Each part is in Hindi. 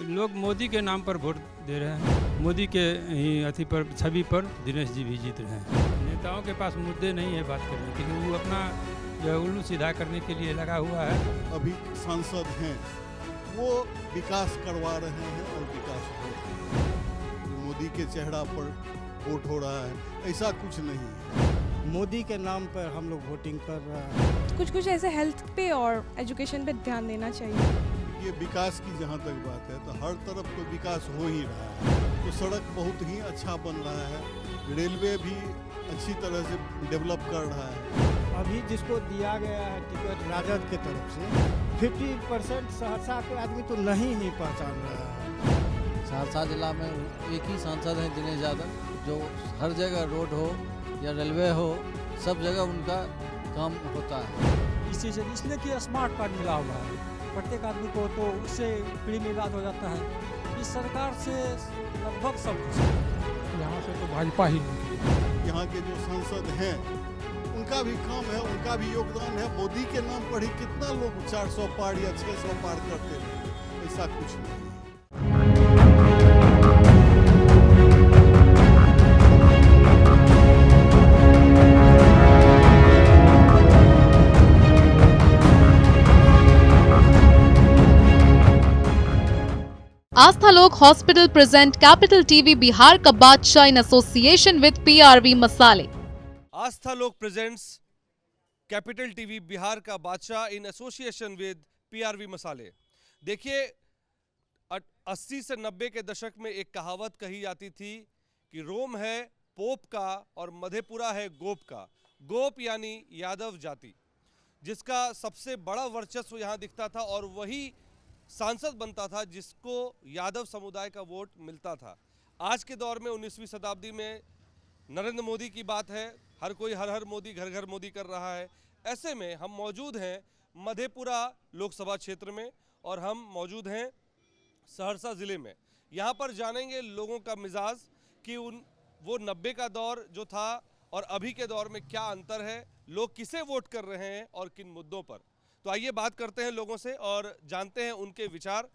लोग मोदी के नाम पर वोट दे रहे हैं। मोदी के ही अथी पर छवि पर दिनेश जी भी जीत रहे हैं। नेताओं के पास मुद्दे नहीं है बात करने के लिए, वो अपना जो है उल्लू सीधा करने के लिए लगा हुआ है। अभी सांसद हैं वो विकास करवा रहे हैं और विकास हो रहा है। मोदी के चेहरा पर वोट हो रहा है, ऐसा कुछ नहीं है। मोदी के नाम पर हम लोग वोटिंग कर रहे हैं। कुछ ऐसे हेल्थ पे और एजुकेशन पे ध्यान देना चाहिए। ये विकास की जहाँ तक बात है तो हर तरफ तो विकास हो ही रहा है। तो सड़क बहुत ही अच्छा बन रहा है, रेलवे भी अच्छी तरह से डेवलप कर रहा है। अभी जिसको दिया गया है टिकट राजद के तरफ से 50% सहरसा के आदमी तो नहीं ही पहचान रहा है। सहरसा जिला में एक ही सांसद हैं दिनेश यादव, जो हर जगह रोड हो या रेलवे हो सब जगह उनका काम होता है। इस चीज़ इसलिए कि स्मार्ट कार्ड मिला हुआ है प्रत्येक आदमी को, तो उससे फ्री में इलाज हो जाता है। इस सरकार से लगभग सब कुछ यहाँ से तो भाजपा ही निकली। यहाँ के जो सांसद हैं उनका भी काम है, उनका भी योगदान है। मोदी के नाम पर ही कितना लोग 400 पार या 600 पार करते हैं, ऐसा कुछ नहीं। आस्था लोक hospital present capital TV Bihar का बादशाह इन एसोसिएशन विद पीआरवी मसाले। आस्था लोक प्रेजेंट्स कैपिटल टीवी बिहार का बादशाह इन एसोसिएशन विद पीआरवी मसाले। देखिए 80 से 90 के दशक में एक कहावत कही जाती थी कि रोम है पोप का और मधेपुरा है गोप का। गोप यानी यादव जाति, जिसका सबसे बड़ा वर्चस्व यहाँ दिखता था और वही सांसद बनता था जिसको यादव समुदाय का वोट मिलता था। आज के दौर में 19वीं शताब्दी में नरेंद्र मोदी की बात है, हर कोई हर हर मोदी घर घर मोदी कर रहा है। ऐसे में हम मौजूद हैं मधेपुरा लोकसभा क्षेत्र में और हम मौजूद हैं सहरसा ज़िले में। यहाँ पर जानेंगे लोगों का मिजाज कि वो 90 का दौर जो था और अभी के दौर में क्या अंतर है, लोग किसे वोट कर रहे हैं और किन मुद्दों पर। तो आइए बात करते हैं लोगों से और जानते हैं उनके विचार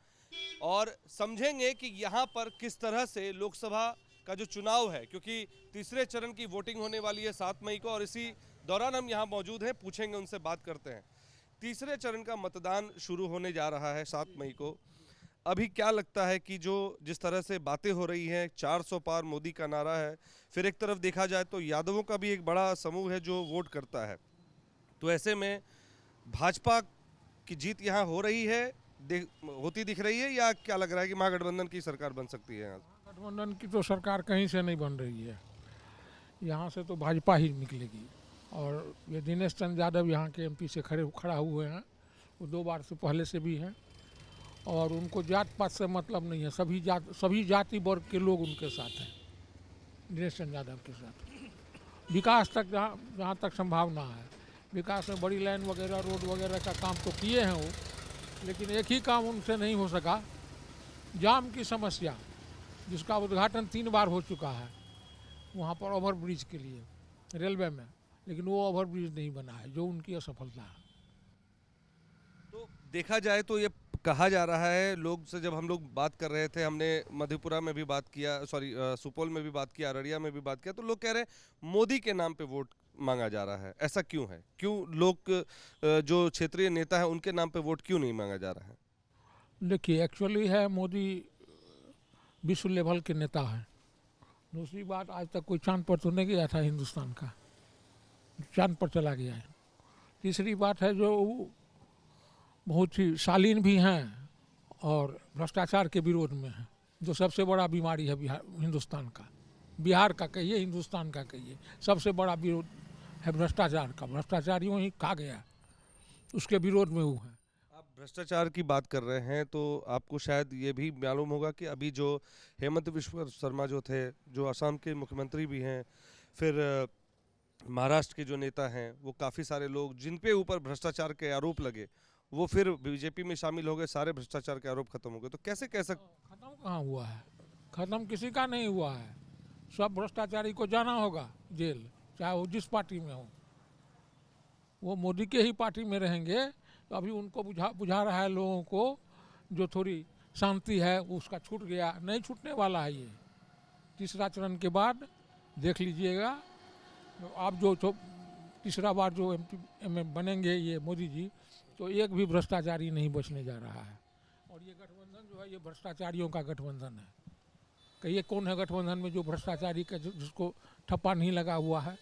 और समझेंगे कि यहाँ पर किस तरह से लोकसभा का जो चुनाव है, क्योंकि तीसरे चरण की वोटिंग होने वाली है 7 मई को और इसी दौरान हम यहाँ मौजूद हैं, पूछेंगे उनसे, बात करते हैं। तीसरे चरण का मतदान शुरू होने जा रहा है 7 मई को। अभी क्या लगता है कि जो जिस तरह से बातें हो रही हैं, 400 पार मोदी का नारा है, फिर एक तरफ देखा जाए तो यादवों का भी एक बड़ा समूह है जो वोट करता है, तो ऐसे में भाजपा की जीत यहाँ हो रही है, होती दिख रही है, या क्या लग रहा है कि महागठबंधन की सरकार बन सकती है? गठबंधन की तो सरकार कहीं से नहीं बन रही है, यहाँ से तो भाजपा ही निकलेगी। और ये दिनेश चंद्र यादव यहाँ के एमपी से खड़ा हुए हैं, वो 2 बार से पहले से भी हैं और उनको जात पात से मतलब नहीं है, सभी जाति वर्ग के लोग उनके साथ हैं, दिनेश चंद्र यादव के साथ। विकास तक जहाँ तक संभावना है, विकास में बड़ी लाइन वगैरह रोड वगैरह का काम तो किए हैं वो, लेकिन एक ही काम उनसे नहीं हो सका, जाम की समस्या, जिसका उद्घाटन 3 बार हो चुका है वहाँ पर ओवर ब्रिज के लिए रेलवे में, लेकिन वो ओवर ब्रिज नहीं बना है, जो उनकी असफलता है। तो देखा जाए तो ये कहा जा रहा है, लोग से जब हम लोग बात कर रहे थे, हमने मधेपुरा में भी बात किया, सुपौल में भी बात किया, अररिया में भी बात किया, तो लोग कह रहे हैं मोदी के नाम पे वोट मांगा जा रहा है। ऐसा क्यों है? क्यों लोग जो क्षेत्रीय नेता है उनके नाम पे वोट क्यों नहीं मांगा जा रहा है? देखिए, एक्चुअली है मोदी विश्व लेवल के नेता हैं। दूसरी बात, आज तक कोई चांद पर तो नहीं गया था हिंदुस्तान का, चांद पर चला गया है। तीसरी बात है, जो बहुत ही शालीन भी हैं और भ्रष्टाचार के विरोध में हैं, जो सबसे बड़ा बीमारी है हिंदुस्तान का, बिहार का कहिए, हिंदुस्तान का कहिए, सबसे बड़ा विरोध है भ्रष्टाचार का। भ्रष्टाचारियों ही खा गया, उसके विरोध में वो है। आप भ्रष्टाचार की बात कर रहे हैं तो आपको शायद ये भी मालूम होगा कि अभी जो हेमंत बिश्व शर्मा जो थे, जो असम के मुख्यमंत्री भी हैं, फिर महाराष्ट्र के जो नेता हैं, वो काफ़ी सारे लोग जिन पे ऊपर भ्रष्टाचार के आरोप लगे वो फिर बीजेपी में शामिल हो गए, सारे भ्रष्टाचार के आरोप खत्म हो गए। तो कैसे कह सकते? खत्म कहाँ हुआ है, खत्म किसी का नहीं हुआ है। सब भ्रष्टाचारी को जाना होगा जेल, चाहे वो जिस पार्टी में हो। वो मोदी के ही पार्टी में रहेंगे तो अभी उनको बुझा रहा है लोगों को, जो थोड़ी शांति है वो उसका छूट गया, नहीं छूटने वाला है। ये तीसरा चरण के बाद देख लीजिएगा, आप जो तीसरा बार जो एमपी बनेंगे ये मोदी जी, तो एक भी भ्रष्टाचारी नहीं बचने जा रहा है। और ये गठबंधन जो है ये भ्रष्टाचारियों का गठबंधन है। कहिए कौन है गठबंधन में जो भ्रष्टाचारी का जिसको ठप्पा नहीं लगा हुआ है?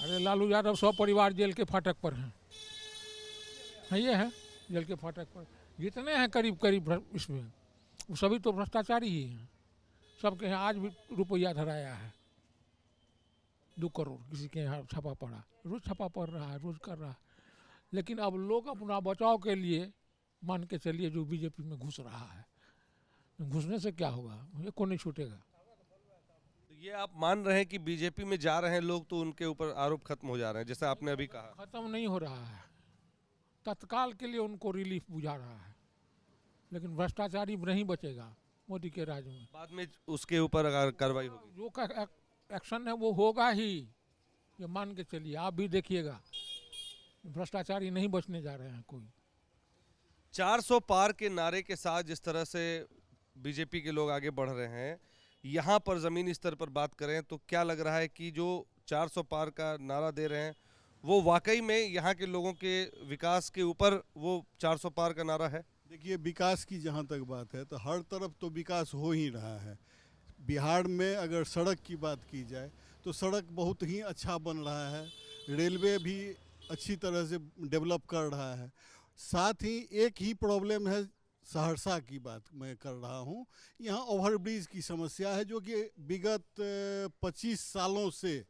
अरे लालू यादव 100 परिवार जेल के फाटक पर हैं, ये है जेल के फाटक पर जितने हैं करीब करीब इसमें, वो सभी तो भ्रष्टाचारी ही हैं। सबके यहाँ आज भी रुपया धराया है 2 करोड़, किसी के यहाँ छापा पड़ा, रोज छापा पड़ रहा है, रोज कर रहा है। लेकिन अब लोग अपना बचाव के लिए मान के चलिए जो बीजेपी में घुस रहा है, घुसने से क्या होगा, ये को नहीं छूटेगा। ये आप मान रहे हैं कि बीजेपी में जा रहे हैं लोग तो उनके ऊपर आरोप खत्म हो जा रहे हैं, जैसा आपने अभी कहा? खत्म नहीं हो रहा है, तत्काल के लिए उनको रिलीफ बुझा रहा है, लेकिन भ्रष्टाचारी नहीं बचेगा मोदी के राज में। बाद में उसके ऊपर अगर कार्रवाई होगी, जो एक्शन है वो होगा ही, ये मान के चलिए। आप भी देखिएगा भ्रष्टाचारी नहीं बचने जा रहे हैं कोई। 400 पार के नारे के साथ जिस तरह से बीजेपी के लोग आगे बढ़ रहे हैं, यहाँ पर ज़मीनी स्तर पर बात करें तो क्या लग रहा है कि जो 400 पार का नारा दे रहे हैं वो वाकई में यहाँ के लोगों के विकास के ऊपर वो 400 पार का नारा है? देखिए, विकास की जहाँ तक बात है तो हर तरफ तो विकास हो ही रहा है। बिहार में अगर सड़क की बात की जाए तो सड़क बहुत ही अच्छा बन रहा है, रेलवे भी अच्छी तरह से डेवलप कर रहा है। साथ ही एक ही प्रॉब्लम है, सहरसा की बात मैं कर रहा हूँ, यहाँ ओवरब्रिज की समस्या है जो कि विगत 25 सालों से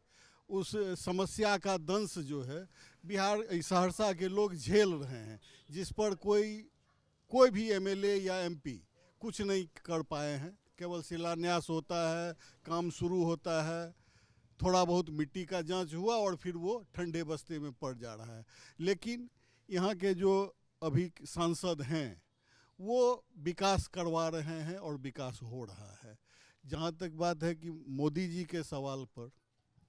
उस समस्या का दंश जो है बिहार सहरसा के लोग झेल रहे हैं, जिस पर कोई भी एमएलए या एमपी कुछ नहीं कर पाए हैं। केवल शिलान्यास होता है, काम शुरू होता है, थोड़ा बहुत मिट्टी का जांच हुआ और फिर वो ठंडे बस्ते में पड़ जा रहा है। लेकिन यहाँ के जो अभी सांसद हैं वो विकास करवा रहे हैं और विकास हो रहा है। जहाँ तक बात है कि मोदी जी के सवाल पर,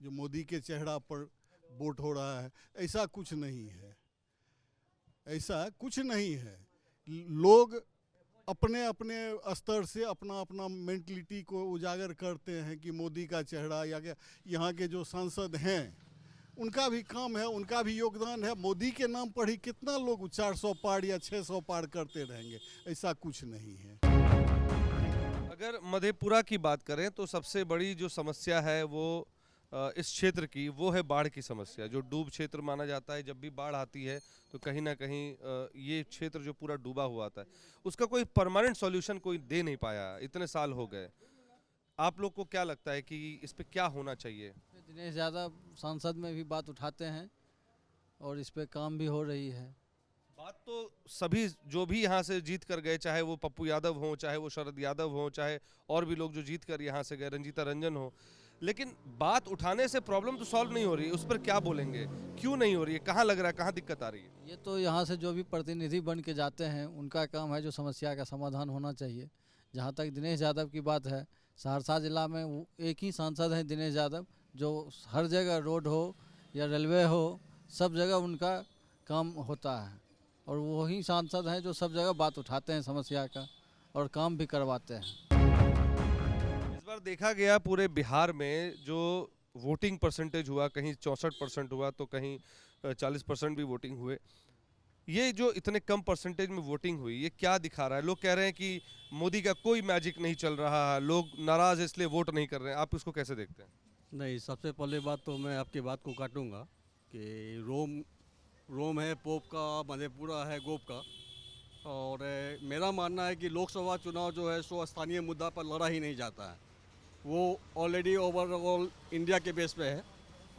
जो मोदी के चेहरा पर वोट हो रहा है, ऐसा कुछ नहीं है, ऐसा कुछ नहीं है। लोग अपने अपने स्तर से अपना अपना मेंटलिटी को उजागर करते हैं कि मोदी का चेहरा, या यहाँ के जो सांसद हैं उनका भी काम है, उनका भी योगदान है। मोदी के नाम पर ही कितना लोग 400 पार या 600 पार करते रहेंगे, ऐसा कुछ नहीं है। अगर मधेपुरा की बात करें तो सबसे बड़ी जो समस्या है वो इस क्षेत्र की वो है बाढ़ की समस्या, जो डूब क्षेत्र माना जाता है। जब भी बाढ़ आती है तो कहीं ना कहीं ये क्षेत्र जो पूरा डूबा हुआ आता है, उसका कोई परमानेंट सॉल्यूशन कोई दे नहीं पाया, इतने साल हो गए। आप लोग को क्या लगता है कि इस पे क्या होना चाहिए? दिनेश यादव सांसद में भी बात उठाते हैं और इस पे काम भी हो रही है। बात तो सभी जो भी यहाँ से जीत कर गए, चाहे वो पप्पू यादव हो, चाहे वो शरद यादव हो, चाहे और भी लोग जो जीत कर यहाँ से गए, रंजीता रंजन हो, लेकिन बात उठाने से प्रॉब्लम तो सॉल्व नहीं हो रही है। उस पर क्या बोलेंगे, क्यों नहीं हो रही है, कहाँ लग रहा है, कहाँ दिक्कत आ रही है? ये तो यहाँ से जो भी प्रतिनिधि बन के जाते हैं उनका काम है जो समस्या का समाधान होना चाहिए। जहाँ तक दिनेश यादव की बात है, सहरसा जिला में एक ही सांसद हैं दिनेश यादव, जो हर जगह रोड हो या रेलवे हो सब जगह उनका काम होता है, और वही सांसद हैं जो सब जगह बात उठाते हैं समस्या का और काम भी करवाते हैं। इस बार देखा गया पूरे बिहार में जो वोटिंग परसेंटेज हुआ, कहीं 64% हुआ तो कहीं 40% भी वोटिंग हुए। ये जो इतने कम परसेंटेज में वोटिंग हुई, ये क्या दिखा रहा है? लोग कह रहे हैं कि मोदी का कोई मैजिक नहीं चल रहा है, लोग नाराज है इसलिए वोट नहीं कर रहे हैं। आप इसको कैसे देखते हैं? नहीं, सबसे पहले बात तो मैं आपकी बात को काटूंगा कि रोम है पोप का, मधेपुरा है गोप का। और मेरा मानना है कि लोकसभा चुनाव जो है सो स्थानीय मुद्दा पर लड़ा ही नहीं जाता है, वो ऑलरेडी ओवरऑल इंडिया के बेस पे है,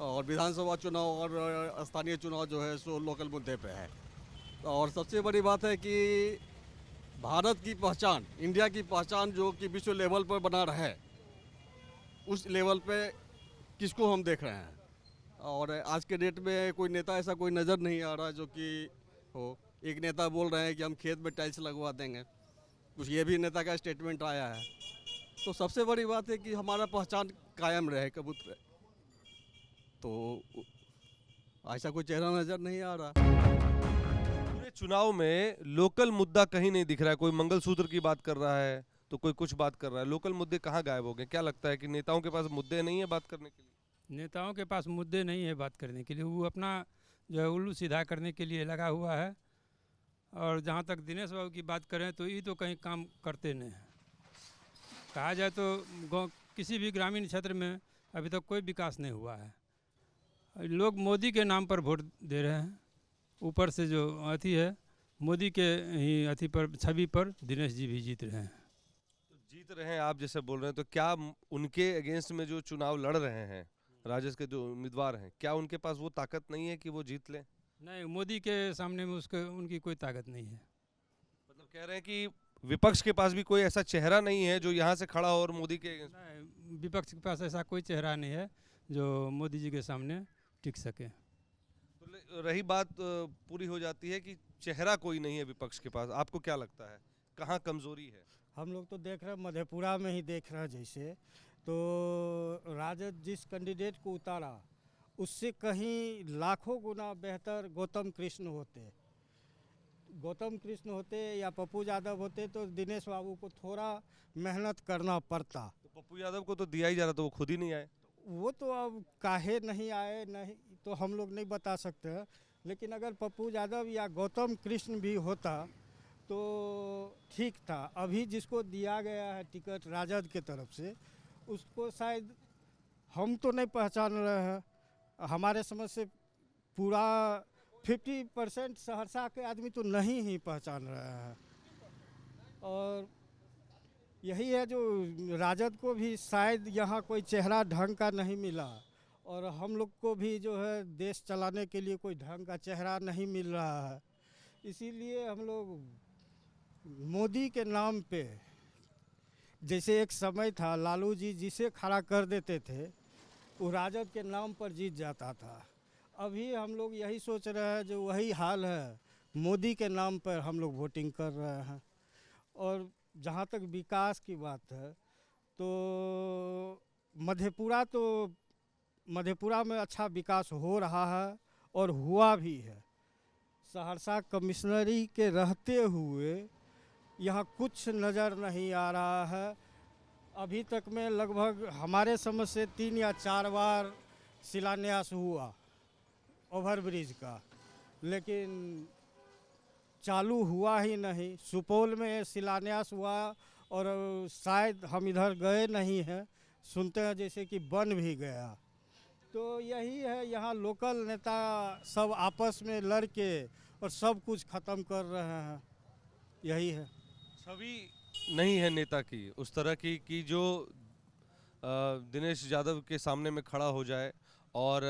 और विधानसभा चुनाव और स्थानीय चुनाव जो है सो लोकल मुद्दे पे है। और सबसे बड़ी बात है कि भारत की पहचान, इंडिया की पहचान जो कि विश्व लेवल पर बना रहा है, उस लेवल पे किसको हम देख रहे हैं। और आज के डेट में कोई नेता ऐसा कोई नज़र नहीं आ रहा जो कि हो। एक नेता बोल रहे हैं कि हम खेत में टाइल्स लगवा देंगे, कुछ ये भी नेता का स्टेटमेंट आया है। तो सबसे बड़ी बात है कि हमारा पहचान कायम रहे कबूतर, तो ऐसा कोई चेहरा नज़र नहीं आ रहा। पूरे चुनाव में लोकल मुद्दा कहीं नहीं दिख रहा है। कोई मंगलसूत्र की बात कर रहा है तो कोई कुछ बात कर रहा है। लोकल मुद्दे कहाँ गायब हो गए? क्या लगता है कि नेताओं के पास मुद्दे नहीं है बात करने के लिए? नेताओं के पास मुद्दे नहीं है बात करने के लिए, वो अपना जो है उल्लू सीधा करने के लिए लगा हुआ है। और जहाँ तक दिनेश बाबू की बात करें तो ये तो कहीं काम करते नहीं हैं। कहा जाए तो गाँव किसी भी ग्रामीण क्षेत्र में अभी तक कोई विकास नहीं हुआ है। लोग मोदी के नाम पर वोट दे रहे हैं। ऊपर से जो अथी है मोदी के ही अथी पर छवि पर दिनेश जी भी जीत रहे हैं। तो जीत रहे हैं आप जैसे बोल रहे हैं, तो क्या उनके अगेंस्ट में जो चुनाव लड़ रहे हैं राजद के जो उम्मीदवार हैं, क्या उनके पास वो ताकत नहीं है कि वो जीत लें? नहीं, मोदी के सामने में उनकी कोई ताकत नहीं है। मतलब कह रहे हैं कि विपक्ष के पास भी कोई ऐसा चेहरा नहीं है जो यहाँ से खड़ा हो और मोदी के नहीं, विपक्ष के पास ऐसा कोई चेहरा नहीं है जो मोदी जी के सामने टिक सके। तो रही बात पूरी हो जाती है कि चेहरा कोई नहीं है विपक्ष के पास। आपको क्या लगता है कहाँ कमजोरी है? हम लोग तो देख रहे हैं, मधेपुरा में ही देख रहे हैं। जैसे तो राजद जिस कैंडिडेट को उतारा उससे कहीं लाखों गुना बेहतर गौतम कृष्ण होते या पप्पू यादव होते तो दिनेश बाबू को थोड़ा मेहनत करना पड़ता। तो पप्पू यादव को तो दिया ही जा रहा था, वो खुद ही नहीं आए। वो तो अब काहे नहीं आए नहीं तो हम लोग नहीं बता सकते हैं, लेकिन अगर पप्पू यादव या गौतम कृष्ण भी होता तो ठीक था। अभी जिसको दिया गया है टिकट राजद के तरफ से उसको शायद हम तो नहीं पहचान रहे हैं। हमारे समझ से पूरा 50% सहरसा के आदमी तो नहीं ही पहचान रहे हैं। और यही है जो राजद को भी शायद यहाँ कोई चेहरा ढंग का नहीं मिला और हम लोग को भी जो है देश चलाने के लिए कोई ढंग का चेहरा नहीं मिल रहा है। इसीलिए हम लोग मोदी के नाम पे, जैसे एक समय था लालू जी जिसे खड़ा कर देते थे वो राजद के नाम पर जीत जाता था। अभी हम लोग यही सोच रहे हैं जो वही हाल है, मोदी के नाम पर हम लोग वोटिंग कर रहे हैं। और जहाँ तक विकास की बात है तो मधेपुरा में अच्छा विकास हो रहा है और हुआ भी है। सहरसा कमिश्नरी के रहते हुए यहाँ कुछ नज़र नहीं आ रहा है। अभी तक में लगभग हमारे समझ से 3 या 4 बार शिलान्यास हुआ ओवरब्रिज का, लेकिन चालू हुआ ही नहीं। सुपौल में शिलान्यास हुआ और शायद हम इधर गए नहीं हैं, सुनते हैं जैसे कि बन भी गया। तो यही है, यहाँ लोकल नेता सब आपस में लड़ के और सब कुछ ख़त्म कर रहे हैं। यही है, छवि नहीं है नेता की उस तरह की कि जो दिनेश यादव के सामने में खड़ा हो जाए और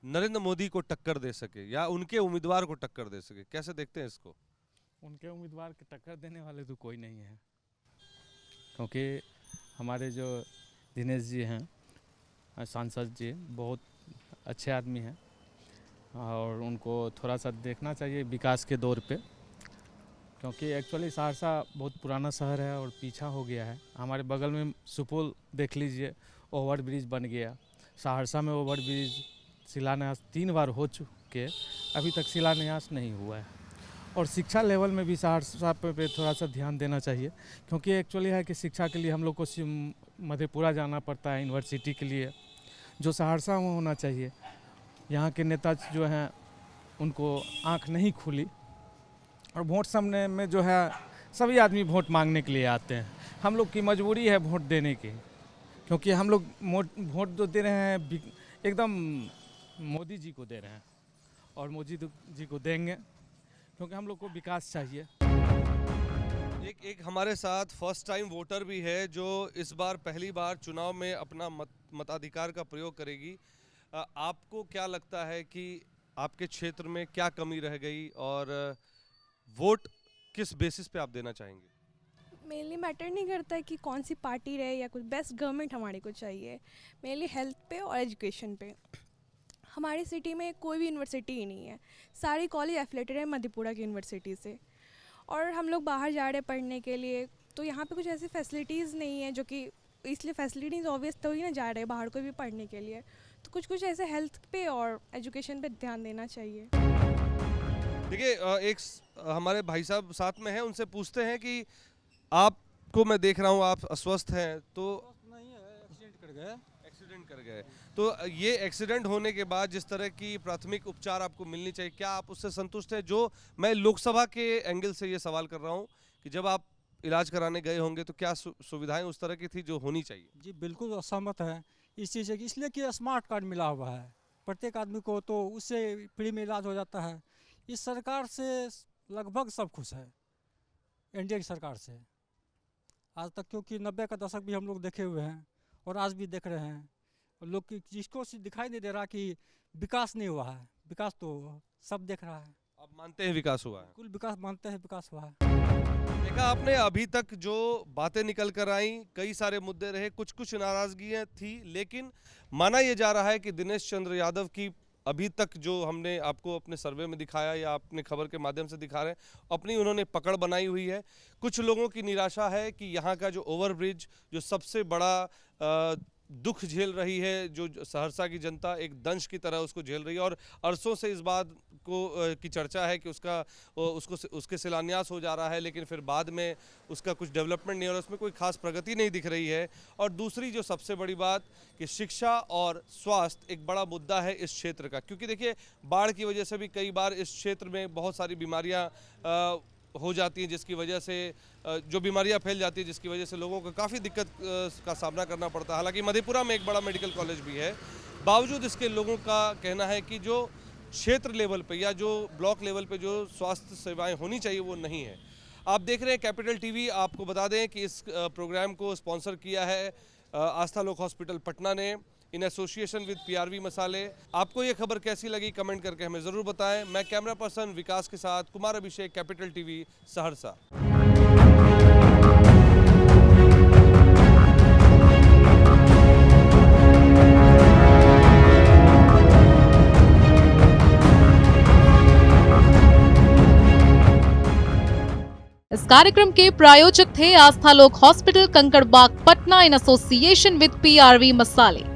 नरेंद्र मोदी को टक्कर दे सके या उनके उम्मीदवार को टक्कर दे सके। कैसे देखते हैं इसको? उनके उम्मीदवार के टक्कर देने वाले तो कोई नहीं है, क्योंकि हमारे जो दिनेश जी हैं सांसद जी बहुत अच्छे आदमी हैं और उनको थोड़ा सा देखना चाहिए विकास के दौर पे, क्योंकि एक्चुअली सहरसा बहुत पुराना शहर है और पीछा हो गया है। हमारे बगल में सुपौल देख लीजिए, ओवर ब्रिज बन गया। सहरसा में ओवर ब्रिज शिलान्यास 3 बार हो चुके, अभी तक शिलान्यास नहीं हुआ है। और शिक्षा लेवल में भी सहरसा पे थोड़ा सा ध्यान देना चाहिए, क्योंकि एक्चुअली है कि शिक्षा के लिए हम लोग को मधेपुरा जाना पड़ता है यूनिवर्सिटी के लिए, जो सहरसा में होना चाहिए। यहाँ के नेता जो हैं उनको आँख नहीं खुली और वोट सामने में जो है सभी आदमी वोट मांगने के लिए आते हैं। हम लोग की मजबूरी है वोट देने की, क्योंकि हम लोग वोट जो दे रहे हैं एकदम मोदी जी को दे रहे हैं और मोदी जी को देंगे, क्योंकि हम लोग को विकास चाहिए। एक हमारे साथ फर्स्ट टाइम वोटर भी है जो इस बार पहली बार चुनाव में अपना मताधिकार का प्रयोग करेगी। आपको क्या लगता है कि आपके क्षेत्र में क्या कमी रह गई और वोट किस बेसिस पे आप देना चाहेंगे? मेनली मैटर नहीं करता है कि कौन सी पार्टी रहे या कुछ, बेस्ट गवर्नमेंट हमारे को चाहिए। मेनली हेल्थ पे और एजुकेशन पे। हमारी सिटी में कोई भी यूनिवर्सिटी ही नहीं है, सारी कॉलेज एफिलेटेड है मधेपुरा की यूनिवर्सिटी से। और हम लोग बाहर जा रहे हैं पढ़ने के लिए, तो यहाँ पे कुछ ऐसी फैसिलिटीज़ नहीं है जो कि, इसलिए फैसिलिटीज़ ऑब्वियस तो ही ना जा रहे हैं बाहर कोई भी पढ़ने के लिए। तो कुछ ऐसे हेल्थ पे और एजुकेशन पे ध्यान देना चाहिए। देखिए हमारे भाई साहब साथ में हैं, उनसे पूछते हैं कि आपको मैं देख रहा हूँ आप अस्वस्थ हैं, तो नहीं है, एक्सीडेंट कर गए, तो ये एक्सीडेंट होने के बाद जिस तरह की प्राथमिक उपचार आपको मिलनी चाहिए, क्या आप उससे संतुष्ट हैं? जो मैं लोकसभा के एंगल से ये सवाल कर रहा हूँ कि जब आप इलाज कराने गए होंगे तो क्या सुविधाएं उस तरह की थी जो होनी चाहिए? जी बिल्कुल असहमत है इस चीज़ से, इसलिए कि स्मार्ट कार्ड मिला हुआ है प्रत्येक आदमी को, तो उससे फ्री में इलाज हो जाता है। इस सरकार से लगभग सब खुश है, एनडीए की सरकार से आज तक, क्योंकि 90 का दशक भी हम लोग देखे हुए हैं और आज भी देख रहे हैं। लोग जिसको दिखाई नहीं दे रहा कि विकास नहीं हुआ है, विकास तो सब देख रहा है। आप मानते हैं विकास हुआ है? कुल विकास मानते हैं विकास हुआ है। देखा आपने अभी तक जो बातें निकल कर आई, कई सारे मुद्दे रहे, कुछ कुछ नाराजगियां थी, लेकिन माना यह जा रहा है कि दिनेश चंद्र यादव की अभी तक जो हमने आपको अपने सर्वे में दिखाया या अपने खबर के माध्यम से दिखा रहे हैं, अपनी उन्होंने पकड़ बनाई हुई है। कुछ लोगों की निराशा है कि यहाँ का जो ओवरब्रिज, जो सबसे बड़ा दुख झेल रही है, जो सहरसा की जनता एक दंश की तरह उसको झेल रही है, और अरसों से इस बात को की चर्चा है कि उसके शिलान्यास हो जा रहा है, लेकिन फिर बाद में उसका कुछ डेवलपमेंट नहीं हो रहा, उसमें कोई खास प्रगति नहीं दिख रही है। और दूसरी जो सबसे बड़ी बात कि शिक्षा और स्वास्थ्य एक बड़ा मुद्दा है इस क्षेत्र का, क्योंकि देखिए बाढ़ की वजह से भी कई बार इस क्षेत्र में बहुत सारी बीमारियाँ हो जाती हैं, जिसकी वजह से जो बीमारियां फैल जाती है, जिसकी वजह से लोगों को काफ़ी दिक्कत का सामना करना पड़ता है। हालांकि मधेपुरा में एक बड़ा मेडिकल कॉलेज भी है, बावजूद इसके लोगों का कहना है कि जो क्षेत्र लेवल पे या जो ब्लॉक लेवल पे जो स्वास्थ्य सेवाएं होनी चाहिए वो नहीं है। आप देख रहे हैं कैपिटल टीवी। आपको बता दें कि इस प्रोग्राम को स्पॉन्सर किया है आस्था लोक हॉस्पिटल पटना ने इन एसोसिएशन विद पीआरवी मसाले। आपको ये खबर कैसी लगी कमेंट करके हमें ज़रूर बताएं। मैं कैमरा पर्सन विकास के साथ कुमार अभिषेक, कैपिटल टीवी, सहरसा। इस कार्यक्रम के प्रायोजक थे आस्था लोक hospital Kankarbagh Patna in association with PRV मसाले।